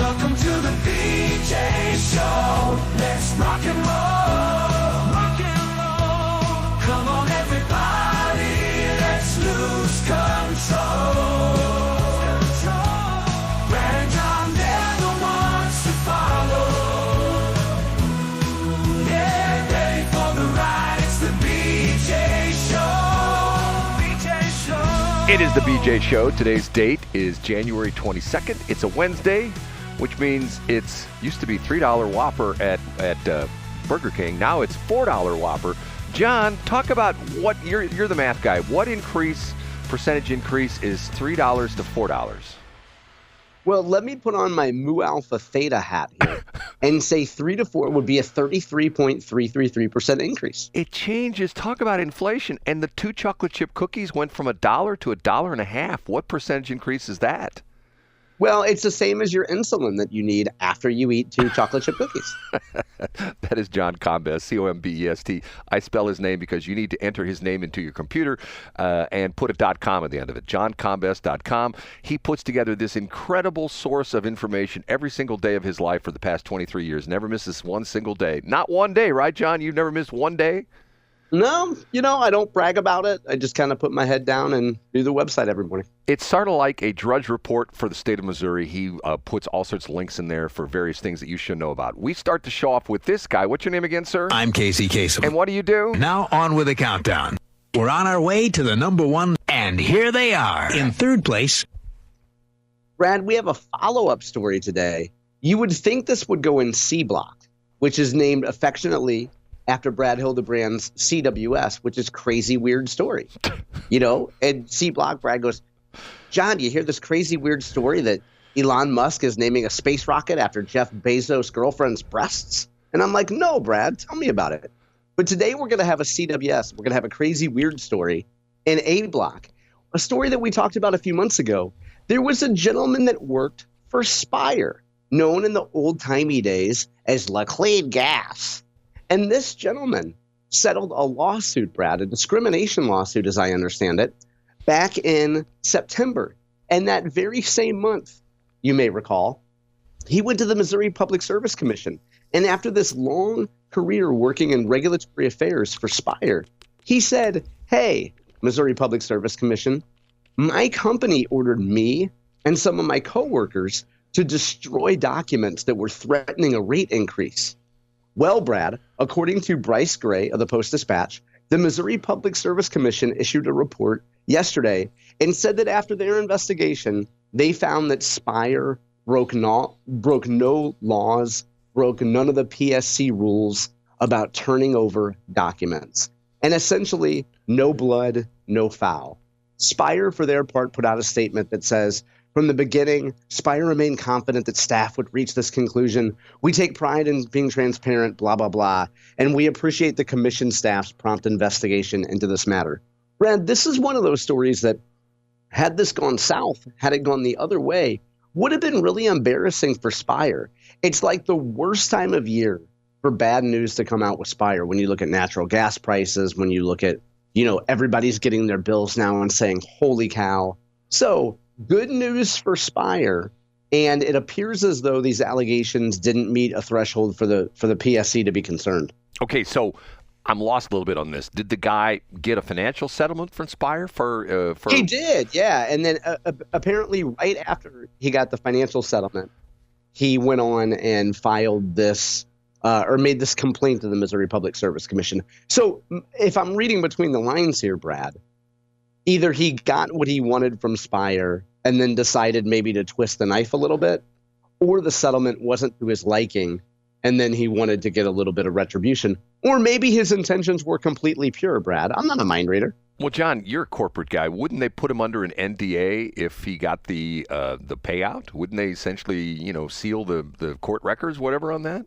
Welcome to the BJ Show. Let's rock and roll. Rock and roll. Come on, everybody. Let's lose control. Brad and John, they're the ones to follow. Yeah, ready for the ride. It's the BJ Show. BJ Show. It is the BJ Show. Today's date is January 22nd. It's a Wednesday, which means it's used to be $3 Whopper at Burger King. Now it's $4 Whopper. John, talk about what you're the math guy. What percentage increase is $3 to $4? Well, let me put on my Mu Alpha Theta hat here and say 3 to 4 would be a 33.333% increase. It changes. Talk about inflation. And the 2 chocolate chip cookies went from $1 to $1.50. What percentage increase is that? Well, it's the same as your insulin that you need after you eat 2 chocolate chip cookies. That is John Combest, C-O-M-B-E-S-T. I spell his name because you need to enter his name into your computer and put a .com at the end of it, johncombest.com. He puts together this incredible source of information every single day of his life for the past 23 years. Never misses one single day. Not one day, right, John? You've never missed one day? No, I don't brag about it. I just kind of put my head down and do the website every morning. It's sort of like a Drudge Report for the state of Missouri. He puts all sorts of links in there for various things that you should know about. We start the show off with this guy. What's your name again, sir? I'm Casey Kasem. And what do you do? Now on with the countdown. We're on our way to the number one, and here they are. In third place. Brad, we have a follow-up story today. You would think this would go in C Block, which is named affectionately after Brad Hildebrand's CWS, which is Crazy Weird Story. And C Block, Brad goes, John, you hear this crazy weird story that Elon Musk is naming a space rocket after Jeff Bezos' girlfriend's breasts? And I'm like, no, Brad, tell me about it. But today we're going to have a CWS. We're going to have a crazy weird story in A Block, a story that we talked about a few months ago. There was a gentleman that worked for Spire, known in the old-timey days as Laclede Gas. And this gentleman settled a lawsuit, Brad, a discrimination lawsuit, as I understand it, back in September. And that very same month, you may recall, he went to the Missouri Public Service Commission. And after this long career working in regulatory affairs for Spire, he said, hey, Missouri Public Service Commission, my company ordered me and some of my coworkers to destroy documents that were threatening a rate increase. Well, Brad, according to Bryce Gray of the Post-Dispatch, the Missouri Public Service Commission issued a report yesterday and said that after their investigation, they found that Spire broke no laws, broke none of the PSC rules about turning over documents. And essentially, no blood, no foul. Spire, for their part, put out a statement that says, from the beginning, Spire remained confident that staff would reach this conclusion. We take pride in being transparent, blah, blah, blah, and we appreciate the commission staff's prompt investigation into this matter. Brad, this is one of those stories that, had this gone south, had it gone the other way, would have been really embarrassing for Spire. It's like the worst time of year for bad news to come out with Spire when you look at natural gas prices, when you look at, everybody's getting their bills now and saying, holy cow. So, good news for Spire, and it appears as though these allegations didn't meet a threshold for the PSC to be concerned. Okay, so I'm lost a little bit on this. Did the guy get a financial settlement from Spire for? He did, yeah. And then apparently right after he got the financial settlement, he went on and filed this or made this complaint to the Missouri Public Service Commission. So if I'm reading between the lines here, Brad, either he got what he wanted from Spire and then decided maybe to twist the knife a little bit, or the settlement wasn't to his liking and then he wanted to get a little bit of retribution. Or maybe his intentions were completely pure, Brad. I'm not a mind reader. Well, John, you're a corporate guy. Wouldn't they put him under an NDA if he got the payout? Wouldn't they essentially, seal the court records, whatever, on that?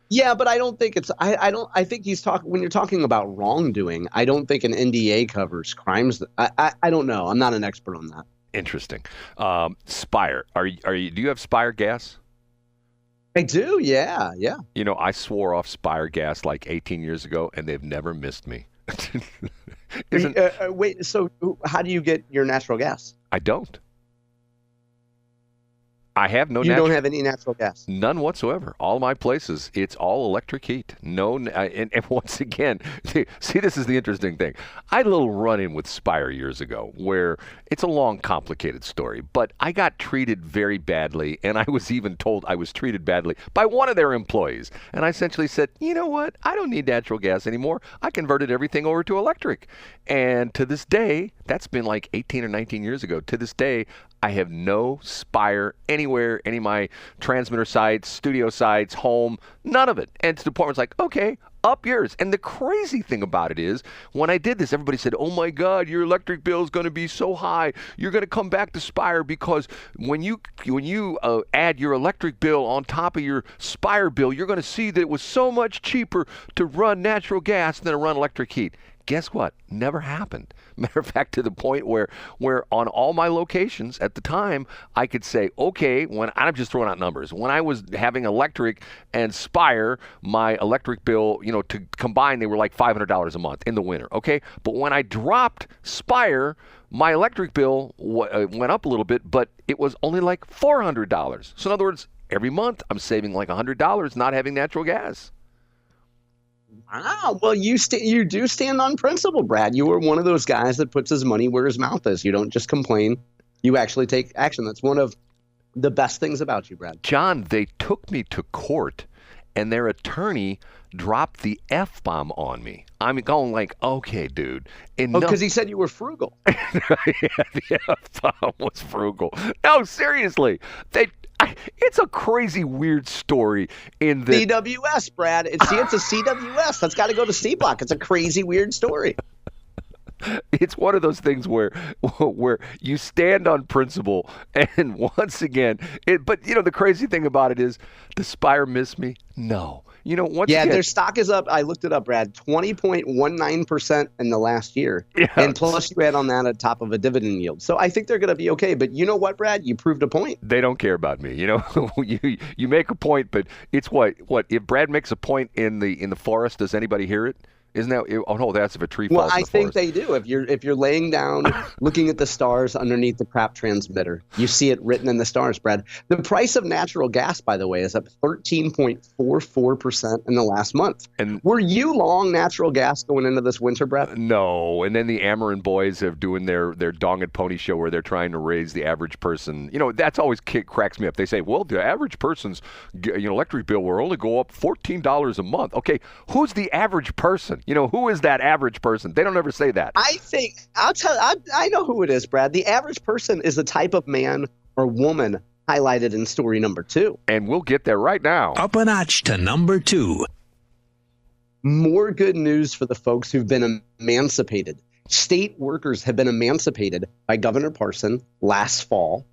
Yeah, but I don't think it's. I think he's talking when you're talking about wrongdoing. I don't think an NDA covers crimes. I don't know. I'm not an expert on that. Interesting. Spire. Are you? Do you have Spire gas? I do. Yeah. I swore off Spire gas like 18 years ago, and they've never missed me. Wait. So how do you get your natural gas? I don't. I have no You natural. don't have any natural gas. None whatsoever. All my places, it's all electric heat. No, and once again, see, this is the interesting thing. I had a little run-in with Spire years ago where it's a long, complicated story, but I got treated very badly, and I was even told I was treated badly by one of their employees. And I essentially said, you know what? I don't need natural gas anymore. I converted everything over to electric. And to this day, that's been like 18 or 19 years ago. To this day, I have no Spire anywhere, any of my transmitter sites, studio sites, home, none of it. And the department's like, okay, up yours. And the crazy thing about it is, when I did this, everybody said, oh my God, your electric bill is going to be so high. You're going to come back to Spire because when you add your electric bill on top of your Spire bill, you're going to see that it was so much cheaper to run natural gas than to run electric heat. Guess what? Never happened. Matter of fact, to the point where on all my locations at the time, I could say, okay, when I'm just throwing out numbers, when I was having electric and Spire, my electric bill, to combine, they were like $500 a month in the winter, okay? But when I dropped Spire, my electric bill went up a little bit, but it was only like $400. So in other words, every month I'm saving like $100 not having natural gas. Wow. Well, you do stand on principle, Brad. You are one of those guys that puts his money where his mouth is. You don't just complain. You actually take action. That's one of the best things about you, Brad. John, they took me to court, and their attorney dropped the F-bomb on me. I'm going like, okay, dude. Because he said you were frugal. Yeah, the F-bomb was frugal. No, seriously. It's a crazy, weird story in the CWS, Brad. It's a CWS. That's got to go to C Block. It's a crazy, weird story. It's one of those things where you stand on principle, and once again, but the crazy thing about it is, does Spire miss me? No. Once again, their stock is up. I looked it up, Brad. 20.19% in the last year, and plus you add on that on top of a dividend yield. So I think they're going to be okay. But you know what, Brad? You proved a point. They don't care about me. You make a point, but it's what if Brad makes a point in the forest, does anybody hear it? Isn't that? Oh no, that's if a tree falls. Well, in I the think forest. they do. If you're laying down, looking at the stars underneath the crap transmitter, you see it written in the stars, Brad. The price of natural gas, by the way, is up 13.44% in the last month. And were you long natural gas going into this winter, Brad? No. And then the Ameren boys have doing their dong and pony show where they're trying to raise the average person. That's always cracks me up. They say, well, the average person's electric bill will only go up $14 a month. Okay, who's the average person? Who is that average person? They don't ever say that. I think I know who it is, Brad. The average person is the type of man or woman highlighted in story number 2. And we'll get there right now. Up a notch to number 2. More good news for the folks who've been emancipated. State workers have been emancipated by Governor Parson last fall.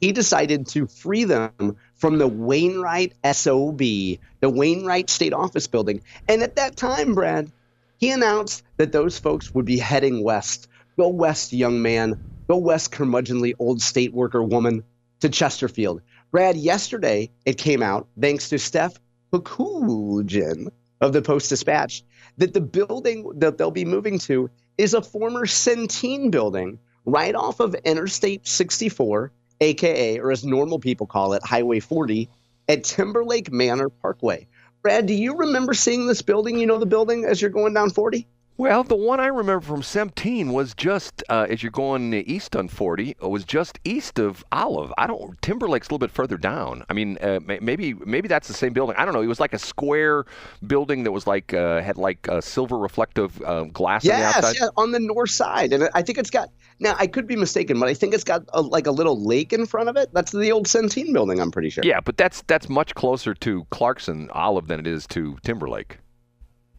He decided to free them from the Wainwright SOB, the Wainwright State Office Building. And at that time, Brad, he announced that those folks would be heading west. Go west, young man. Go west, curmudgeonly old state worker woman, to Chesterfield. Brad, yesterday it came out, thanks to Steph Pekuljin of the Post-Dispatch, that the building that they'll be moving to is a former Centene building right off of Interstate 64, a.k.a., or as normal people call it, Highway 40, at Timberlake Manor Parkway. Brad, do you remember seeing this building? You know the building as you're going down 40? Well, the one I remember from Centene was just, as you're going east on 40, it was just east of Olive. Timberlake's a little bit further down. I mean, maybe that's the same building. I don't know. It was like a square building that was had silver reflective glass on the outside. Yes, on the north side. And I think it's got, now I could be mistaken, but I think it's got a little lake in front of it. That's the old Centene building, I'm pretty sure. Yeah, but that's much closer to Clarkson, Olive, than it is to Timberlake.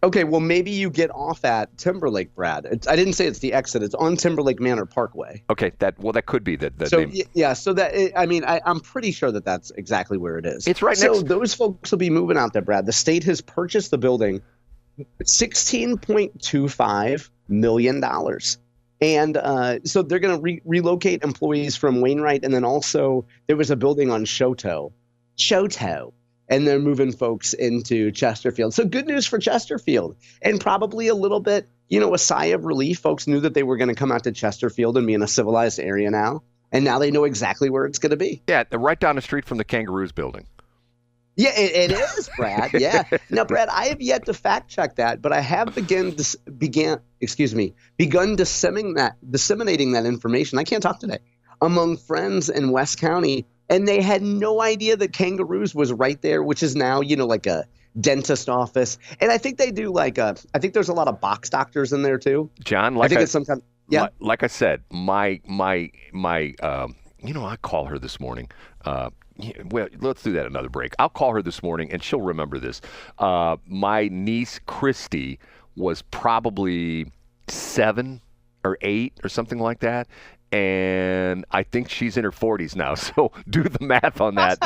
Okay, well, maybe you get off at Timberlake, Brad. I didn't say it's the exit. It's on Timberlake Manor Parkway. Okay, that could be the so, name. Yeah, so I'm pretty sure that that's exactly where it is. It's right next. So those folks will be moving out there, Brad. The state has purchased the building $16.25 million. And so they're going to relocate employees from Wainwright. And then also there was a building on Choteau. And they're moving folks into Chesterfield. So good news for Chesterfield, and probably a little bit, a sigh of relief. Folks knew that they were going to come out to Chesterfield and be in a civilized area now. and now they know exactly where it's going to be. Yeah, right down the street from the Kangaroos building. Yeah, it is, Brad. Yeah. Now, Brad, I have yet to fact check that, but I have begun disseminating that information. I can't talk today among friends in West County, and they had no idea that Kangaroos was right there, which is now, like a dentist office. And I think they do I think there's a lot of box doctors in there too. John, I think it's some kind. Yeah. Like I said, my I call her this morning. Well, let's do that another break. I'll call her this morning, and she'll remember this. My niece, Christy, was probably 7 or 8 or something like that. And I think she's in her 40s now. So do the math on that.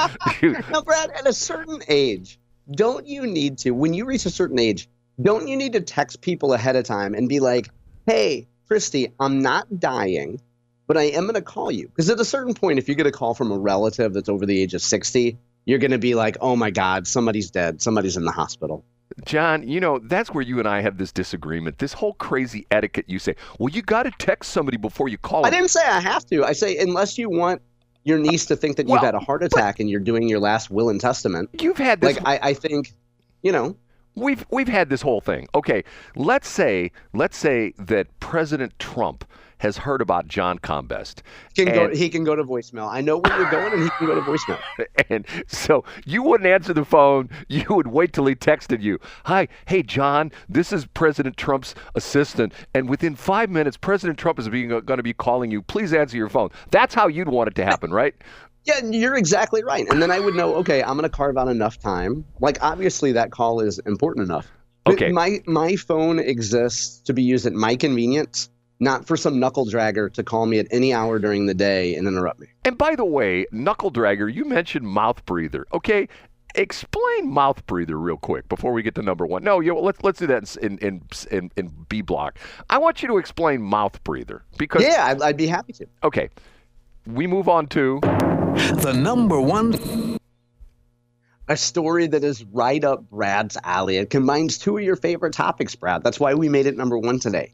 Now, Brad, at a certain age, don't you need to, when you reach a certain age, don't you need to text people ahead of time and be like, hey, Christy, I'm not dying, but I am going to call you. Because at a certain point, if you get a call from a relative that's over the age of 60, you're going to be like, oh, my God, somebody's dead. Somebody's in the hospital. John, that's where you and I have this disagreement. This whole crazy etiquette you say, well, you got to text somebody before you call them. I didn't say I have to. I say unless you want your niece to think that you've had a heart attack and you're doing your last will and testament. You've had this. I think, We've had this whole thing. Okay, let's say that President Trump has heard about John Combest. He can go to voicemail. I know where you're going, and he can go to voicemail. And so you wouldn't answer the phone. You would wait till he texted you. Hi, hey, John, this is President Trump's assistant. And within 5 minutes, President Trump is going to be calling you. Please answer your phone. That's how you'd want it to happen, right? Yeah, you're exactly right. And then I would know, okay, I'm going to carve out enough time. Obviously, that call is important enough. But okay. My phone exists to be used at my convenience, not for some knuckle dragger to call me at any hour during the day and interrupt me. And by the way, knuckle dragger, you mentioned mouth breather. Okay, explain mouth breather real quick before we get to number one. No, let's do that in B block. I want you to explain mouth breather because I'd be happy to. Okay, we move on to the number one. A story that is right up Brad's alley. It combines two of your favorite topics, Brad. That's why we made it number one today.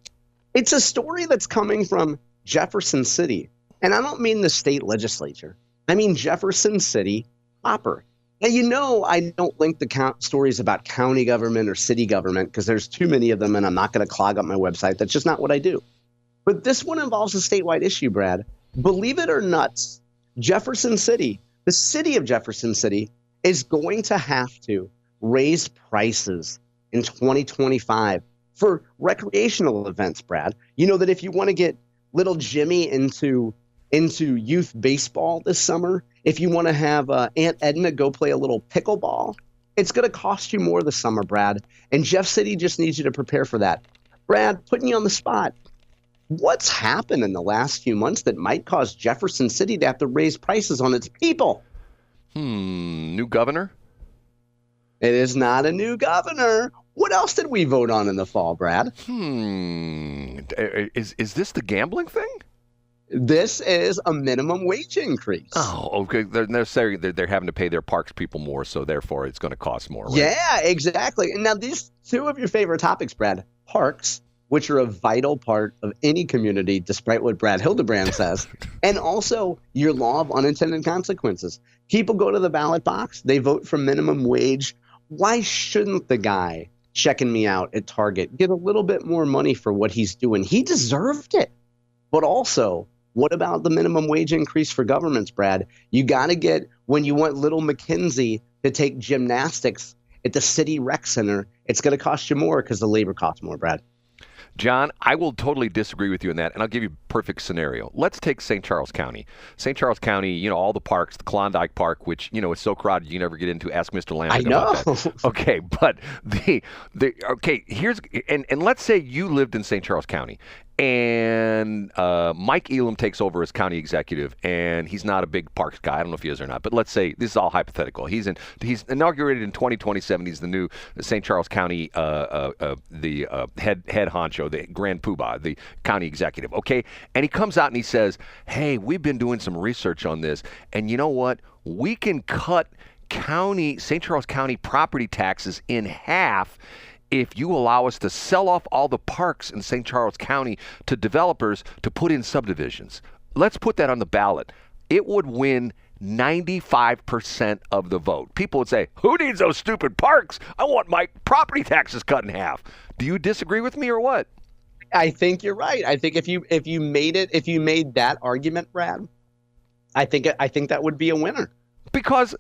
It's a story that's coming from Jefferson City. And I don't mean the state legislature. I mean Jefferson City proper. Now, I don't link the stories about county government or city government because there's too many of them and I'm not going to clog up my website. That's just not what I do. But this one involves a statewide issue, Brad. Believe it or not, Jefferson City, the city of Jefferson City, is going to have to raise prices in 2025 for recreational events, Brad. You know that if you want to get little Jimmy into youth baseball this summer, if you want to have Aunt Edna go play a little pickleball, it's going to cost you more this summer, Brad. And Jeff City just needs you to prepare for that. Brad, putting you on the spot. What's happened in the last few months that might cause Jefferson City to have to raise prices on its people? New governor? It is not a new governor. What else did we vote on in the fall, Brad? Is this the gambling thing? This is a minimum wage increase. Oh, okay. They're saying they're having to pay their parks people more, so therefore it's going to cost more, right? Yeah, exactly. And now these two of your favorite topics, Brad, parks, which are a vital part of any community, despite what Brad Hildebrand says, and also your law of unintended consequences. People go to the ballot box. They vote for minimum wage. Why shouldn't the guy checking me out at Target get a little bit more money for what he's doing? He deserved it. But also, what about the minimum wage increase for governments, Brad? You got to get, when you want little Mackenzie to take gymnastics at the city rec center, it's going to cost you more because the labor costs more, Brad. John, I will totally disagree with you on that, and I'll give you a perfect scenario. Let's take St. Charles County. St. Charles County, all the parks, the Klondike Park, which, is so crowded you never get into. Ask Mr. Lamb about that. Okay, but here's and let's say you lived in St. Charles County, and Mike Elam takes over as county executive, and he's not a big parks guy. I don't know if he is or not, but let's say this is all hypothetical. He's inaugurated in 2027. He's the new St. Charles County the head honcho, the grand poobah, the county executive. Okay, and he comes out and he says, "Hey, we've been doing some research on this, and you know what? We can cut St. Charles County property taxes in half if you allow us to sell off all the parks in St. Charles County to developers to put in subdivisions." let's put that on the ballot. It would win 95% of the vote. People would say, who needs those stupid parks? I want my property taxes cut in half. Do you disagree with me or what? I think you're right. I think if you made that argument, Brad, I think that would be a winner. Because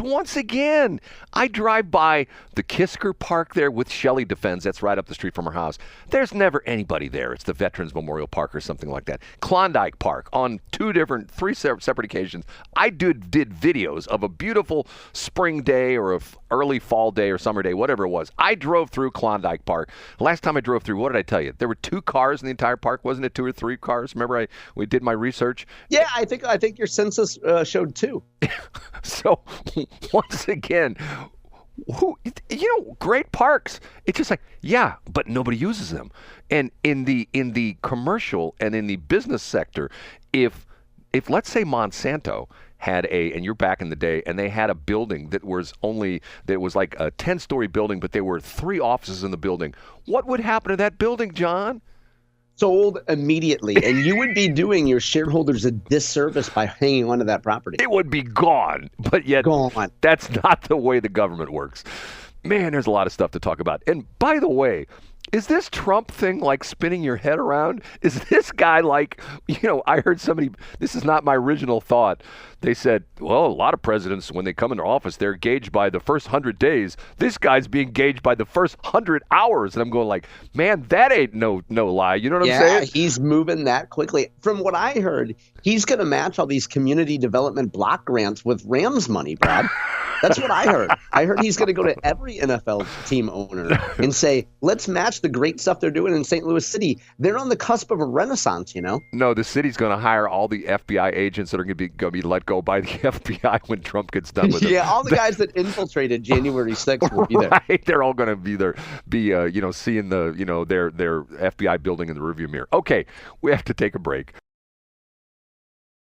once again, I drive by the Kisker Park there with Shelley Defense. That's right up the street from her house. There's never anybody there. It's the Veterans Memorial Park or something like that. Klondike Park on three separate occasions. I did videos of a beautiful spring day or a early fall day or summer day, whatever it was. I drove through Klondike Park. Last time I drove through, what did I tell you? There were 2 cars in the entire park, wasn't it? 2 or 3 cars. Remember, we did my research. Yeah, I think your census showed 2. So once again, great parks. It's just like, yeah, but nobody uses them. And in the commercial and in the business sector, if let's say Monsanto had and you're back in the day, and they had a building that was like a 10-story building, but there were 3 offices in the building, what would happen to that building, John? Sold immediately, and you would be doing your shareholders a disservice by hanging on to that property. It would be gone, but yet Gone. That's not the way the government works. Man, there's a lot of stuff to talk about. And by the way, is this Trump thing like spinning your head around? Is this guy like, I heard somebody, this is not my original thought. They said, well, a lot of presidents, when they come into office, they're gauged by the first 100 days. This guy's being gauged by the first 100 hours. And I'm going like, man, that ain't no lie. You know what I'm saying? Yeah, he's moving that quickly. From what I heard, he's going to match all these community development block grants with Rams money, Brad. That's what I heard. I heard he's going to go to every NFL team owner and say, let's match the great stuff they're doing in St. Louis City. They're on the cusp of a renaissance, No, the city's going to hire all the FBI agents that are going to be let go by the FBI when Trump gets done with it. Yeah, all the guys that infiltrated January 6th will be there. Right, they're all going to be seeing the, their FBI building in the rearview mirror. Okay, we have to take a break.